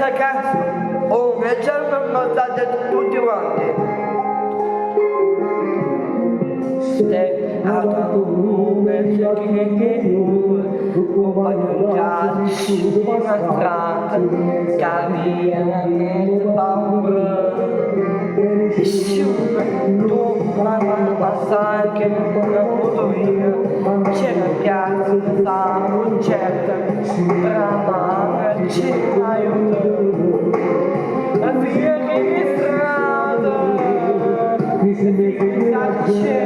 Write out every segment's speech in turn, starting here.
ragazzi, oh, mi sono stati tutti quanti. Stai a come compagno calci una strada, cammina nel paura. Tu mamma passare che non ho avuto io, c'era piazza, stavo certa, brava, ci aiuta. La via che strada, mi sembra che c'è.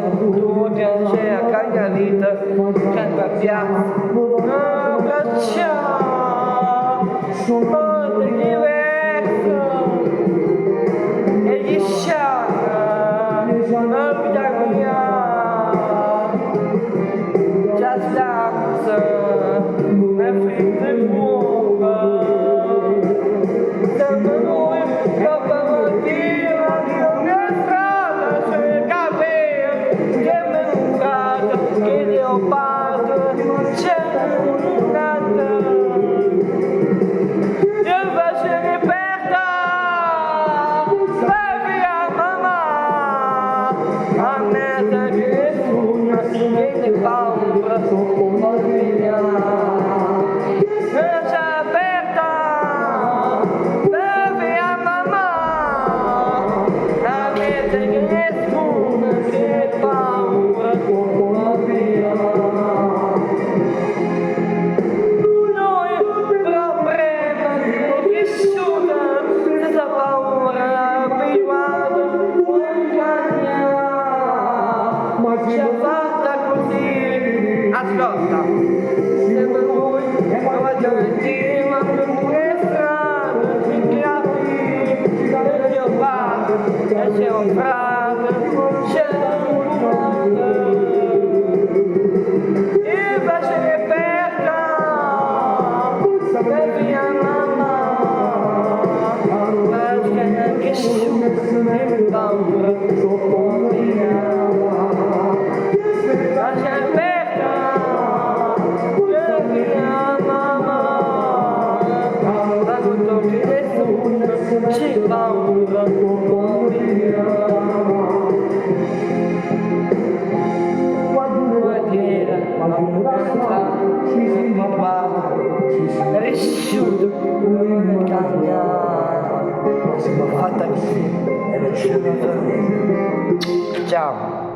Tu c'è a Cagliarita, canto a piazza, molto diverso, e gli sciami, la vita mia, già stanza, la fritta è buona, siamo noi, la mattina, io ne strada, c'è il caffè, che me lo frate, che leopardo, c'è un'altra. Paura, lascia aperta, bevi a mamma, la mente che nessuno che paura, noi problemi cresciuta, senza paura, abituato, ci ha fatta così. Ascolta, sembra lui, come gioventì, ma pure strano, si capi, il mio padre, e c'è un frate, c'è un e invece che perda, bevi a mamma, perché anche su, e paura, c'è paura, guardiera, cresciuto, fatta così, ciao.